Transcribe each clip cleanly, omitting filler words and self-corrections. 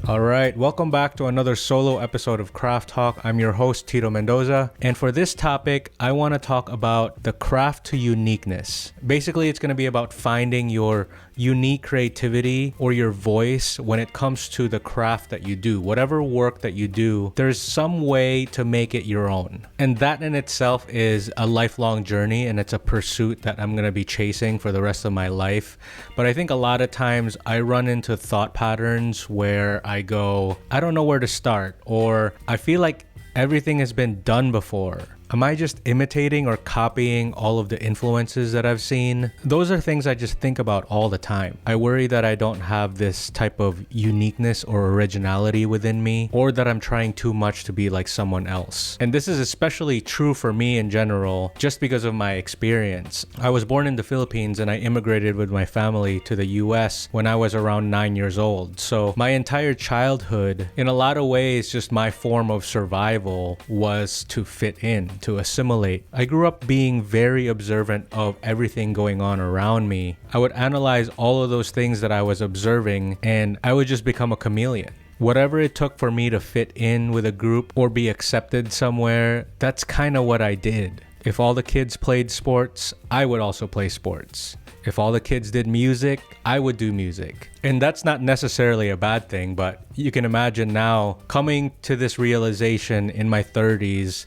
All right, welcome back to another solo episode of Craft Talk. I'm your host, Tito Mendoza. And for this topic, I want to talk about the craft to uniqueness. Basically, it's going to be about finding your unique creativity or your voice when it comes to the craft that you do. Whatever work that you do, there's some way to make it your own. And that in itself is a lifelong journey, and it's a pursuit that I'm going to be chasing for the rest of my life. But I think a lot of times I run into thought patterns where I go, I don't know where to start, or I feel like everything has been done before. Am I just imitating or copying all of the influences that I've seen? Those are things I just think about all the time. I worry that I don't have this type of uniqueness or originality within me, or that I'm trying too much to be like someone else. And this is especially true for me in general, just because of my experience. I was born in the Philippines and I immigrated with my family to the US when I was around 9 years old. So my entire childhood, in a lot of ways, just my form of survival was to fit in, to assimilate. I grew up being very observant of everything going on around me. I would analyze all of those things that I was observing, and I would just become a chameleon. Whatever it took for me to fit in with a group or be accepted somewhere, that's kind of what I did. If all the kids played sports, I would also play sports. If all the kids did music, I would do music. And that's not necessarily a bad thing, but you can imagine now coming to this realization in my 30s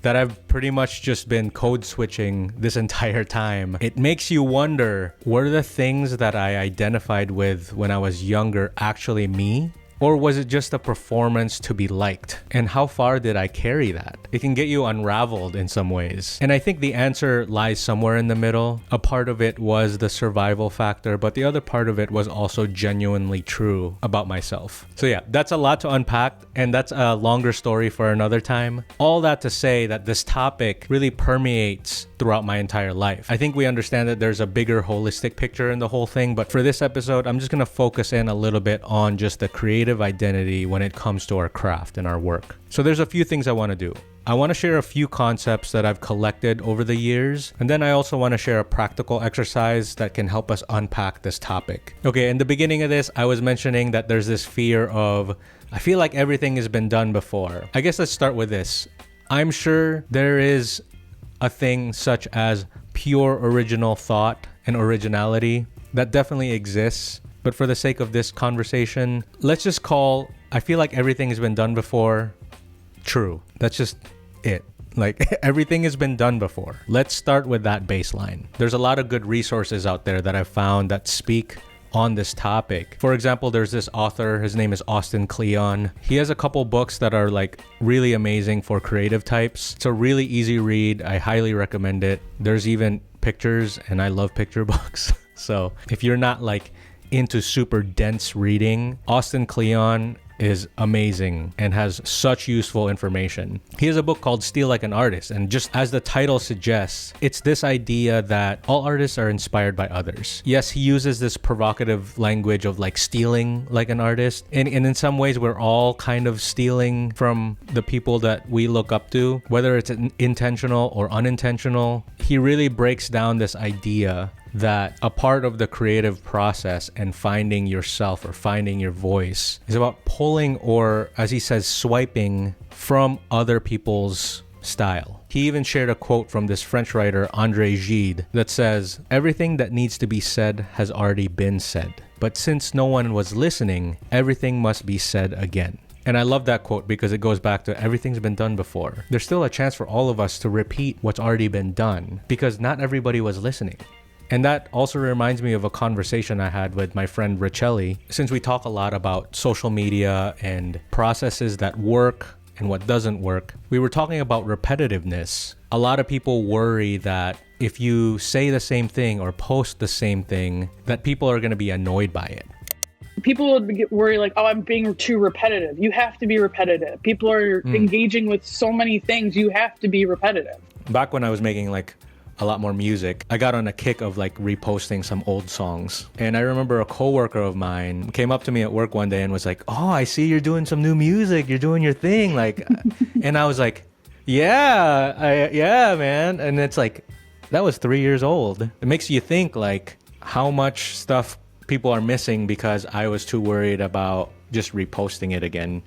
that I've pretty much just been code switching this entire time. It makes you wonder, were the things that I identified with when I was younger actually me? Or was it just a performance to be liked? And how far did I carry that? It can get you unraveled in some ways. And I think the answer lies somewhere in the middle. A part of it was the survival factor, but the other part of it was also genuinely true about myself. So yeah, that's a lot to unpack, and that's a longer story for another time. All that to say that this topic really permeates throughout my entire life. I think we understand that there's a bigger holistic picture in the whole thing, but for this episode, I'm just gonna focus in a little bit on just the creative identity when it comes to our craft and our work. So there's a few things I want to do. I want to share a few concepts that I've collected over the years, and then I also want to share a practical exercise that can help us unpack this topic. Okay, in the beginning of this, I was mentioning that there's this fear of, I feel like everything has been done before. I guess let's start with this. I'm sure there is a thing such as pure original thought and originality that definitely exists. But for the sake of this conversation, let's just call, I feel like everything has been done before, true. That's just it. Like, everything has been done before. Let's start with that baseline. There's a lot of good resources out there that I've found that speak on this topic. For example, there's this author, his name is Austin Kleon. He has a couple books that are like really amazing for creative types. It's a really easy read. I highly recommend it. There's even pictures, and I love picture books. So if you're not like into super dense reading, Austin Kleon is amazing and has such useful information. He has a book called Steal Like an Artist, and just as the title suggests, it's this idea that all artists are inspired by others. Yes, he uses this provocative language of like stealing like an artist, and in some ways we're all kind of stealing from the people that we look up to, whether it's intentional or unintentional. He really breaks down this idea that a part of the creative process and finding yourself or finding your voice is about pulling, or as he says, swiping from other people's style. He even shared a quote from this French writer, André Gide, that says, "Everything that needs to be said has already been said. But since no one was listening, everything must be said again." And I love that quote because it goes back to everything's been done before. There's still a chance for all of us to repeat what's already been done because not everybody was listening. And that also reminds me of a conversation I had with my friend Richelli. Since we talk a lot about social media and processes that work and what doesn't work, we were talking about repetitiveness. A lot of people worry that if you say the same thing or post the same thing, that people are going to be annoyed by it. People would get worried like, oh, I'm being too repetitive. You have to be repetitive. People are engaging with so many things. You have to be repetitive. Back when I was making like a lot more music, I got on a kick of like reposting some old songs. And I remember a coworker of mine came up to me at work one day and was like, "Oh, I see you're doing some new music. You're doing your thing." Like, and I was like, yeah, man. And it's like, that was 3 years old. It makes you think like how much stuff people are missing because I was too worried about just reposting it again.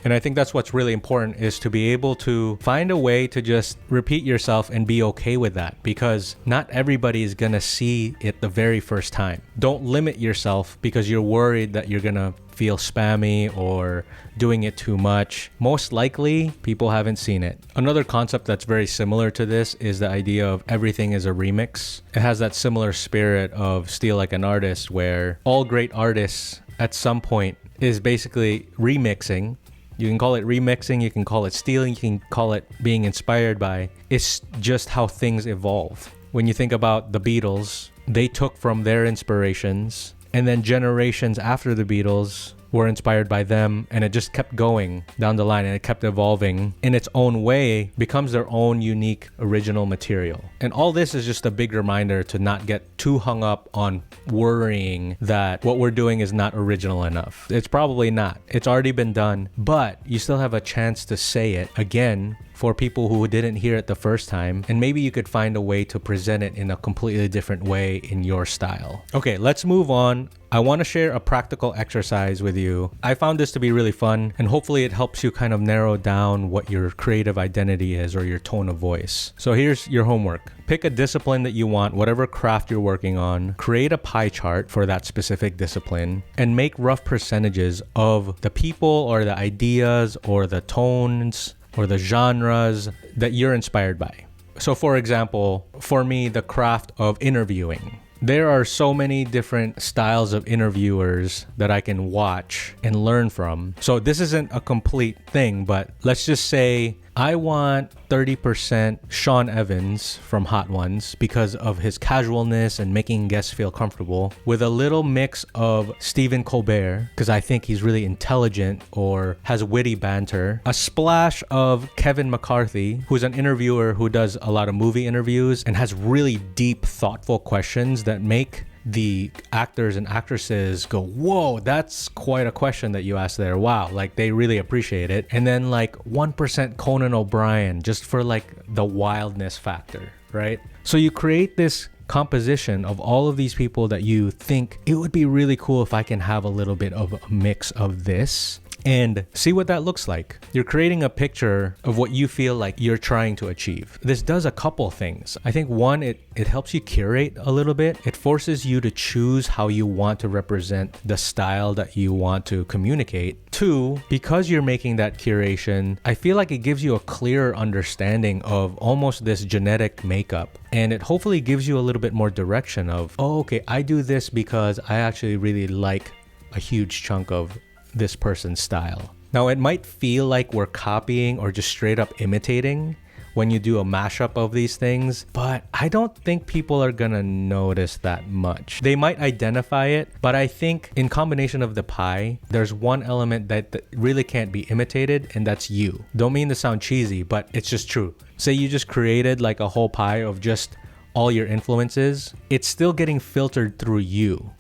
And I think that's what's really important, is to be able to find a way to just repeat yourself and be okay with that, because not everybody is going to see it the very first time. Don't limit yourself because you're worried that you're going to feel spammy or doing it too much. Most likely, people haven't seen it. Another concept that's very similar to this is the idea of everything is a remix. It has that similar spirit of Steal Like an Artist, where all great artists at some point is basically remixing. You can call it remixing, you can call it stealing, you can call it being inspired by. It's just how things evolve. When you think about the Beatles, they took from their inspirations, and then generations after the Beatles were inspired by them, and it just kept going down the line, and it kept evolving in its own way, becomes their own unique original material. And all this is just a big reminder to not get too hung up on worrying that what we're doing is not original enough. It's probably not. It's already been done, but you still have a chance to say it again for people who didn't hear it the first time, and maybe you could find a way to present it in a completely different way in your style. Okay, let's move on. I want to share a practical exercise with you. I found this to be really fun, and hopefully it helps you kind of narrow down what your creative identity is or your tone of voice. So here's your homework. Pick a discipline that you want, whatever craft you're working on, create a pie chart for that specific discipline, and make rough percentages of the people or the ideas or the tones or the genres that you're inspired by. So for example, for me, the craft of interviewing. There are so many different styles of interviewers that I can watch and learn from. So this isn't a complete thing, but let's just say I want 30% Sean Evans from Hot Ones because of his casualness and making guests feel comfortable, with a little mix of Stephen Colbert because I think he's really intelligent or has witty banter, a splash of Kevin McCarthy, who's an interviewer who does a lot of movie interviews and has really deep, thoughtful questions that make the actors and actresses go, whoa, that's quite a question that you asked there. Wow, like they really appreciate it. And then like 1% Conan O'Brien, just for like the wildness factor, right? So you create this composition of all of these people that you think it would be really cool if I can have a little bit of a mix of this, and see what that looks like. You're creating a picture of what you feel like you're trying to achieve. This does a couple things. I think one, it helps you curate a little bit. It forces you to choose how you want to represent the style that you want to communicate. Two, because you're making that curation, I feel like it gives you a clearer understanding of almost this genetic makeup. And it hopefully gives you a little bit more direction of, oh, okay, I do this because I actually really like a huge chunk of this person's style. Now, it might feel like we're copying or just straight up imitating when you do a mashup of these things, but I don't think people are gonna notice that much. They might identify it, but I think in combination of the pie, there's one element that really can't be imitated, and that's you. Don't mean to sound cheesy, but it's just true. Say you just created like a whole pie of just all your influences, it's still getting filtered through you.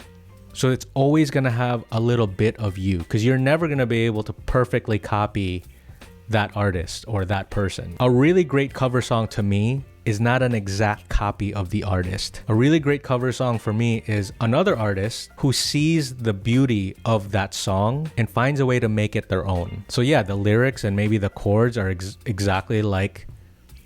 So it's always going to have a little bit of you, because you're never going to be able to perfectly copy that artist or that person. A really great cover song to me is not an exact copy of the artist. A really great cover song for me is another artist who sees the beauty of that song and finds a way to make it their own. So yeah, the lyrics and maybe the chords are exactly like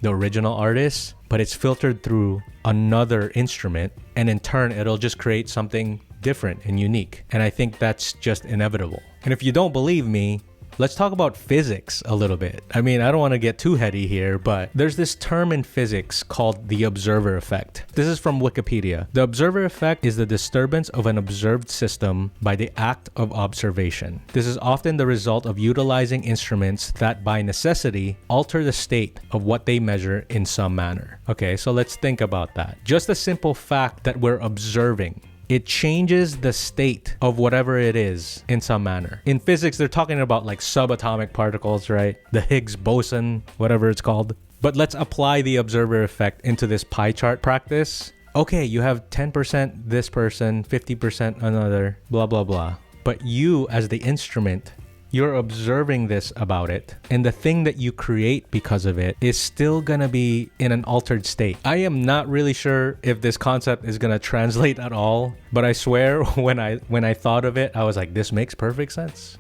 the original artist, but it's filtered through another instrument, and in turn it'll just create something different and unique. And I think that's just inevitable. And if you don't believe me, let's talk about physics a little bit. I mean, I don't want to get too heady here, but there's this term in physics called the observer effect. This is from Wikipedia. The observer effect is the disturbance of an observed system by the act of observation. This is often the result of utilizing instruments that by necessity alter the state of what they measure in some manner. Okay, so let's think about that. Just the simple fact that we're observing, it changes the state of whatever it is in some manner. In physics, they're talking about like subatomic particles, right? The Higgs boson, whatever it's called. But let's apply the observer effect into this pie chart practice. Okay, you have 10% this person, 50% another, blah, blah, blah. But you as the instrument, you're observing this about it, and the thing that you create because of it is still gonna be in an altered state. I am not really sure if this concept is gonna translate at all, but I swear when I thought of it, I was like, this makes perfect sense.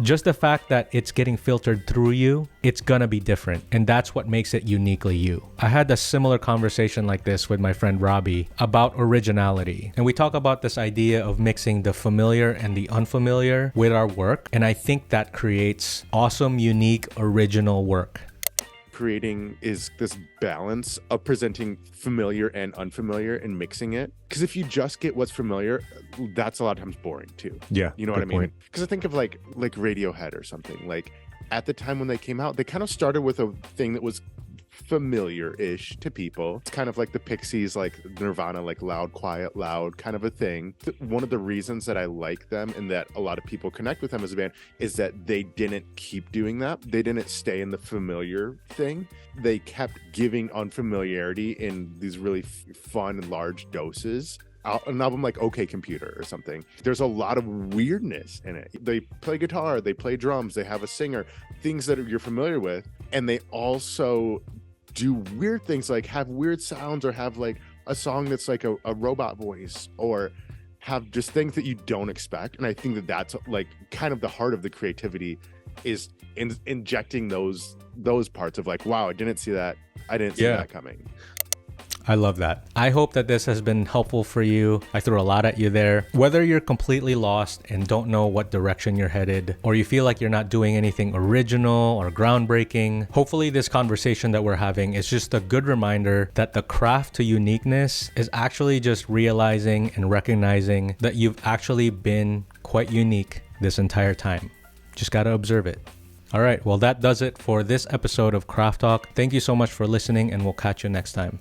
Just the fact that it's getting filtered through you, it's gonna be different. And that's what makes it uniquely you. I had a similar conversation like this with my friend Robbie about originality. And we talk about this idea of mixing the familiar and the unfamiliar with our work. And I think that creates awesome, unique, original work. Creating is this balance of presenting familiar and unfamiliar and mixing it. Because if you just get what's familiar, that's a lot of times boring too. Yeah, you know what I mean? Because I think of like Radiohead or something. Like at the time when they came out, they kind of started with a thing that was familiar-ish to people. It's kind of like the Pixies, like Nirvana, like loud, quiet, loud kind of a thing. One of the reasons that I like them and that a lot of people connect with them as a band is that they didn't keep doing that. They didn't stay in the familiar thing. They kept giving unfamiliarity in these really fun and large doses. An album like OK Computer or something, there's a lot of weirdness in it. They play guitar, they play drums, they have a singer, things that you're familiar with, and they also do weird things like have weird sounds or have like a song that's like a robot voice or have just things that you don't expect. And I think that that's like kind of the heart of the creativity is injecting those parts of like, wow, I didn't see that coming. I love that. I hope that this has been helpful for you. I threw a lot at you there. Whether you're completely lost and don't know what direction you're headed, or you feel like you're not doing anything original or groundbreaking, hopefully this conversation that we're having is just a good reminder that the craft to uniqueness is actually just realizing and recognizing that you've actually been quite unique this entire time. Just gotta observe it. All right, well, that does it for this episode of Craft Talk. Thank you so much for listening, and we'll catch you next time.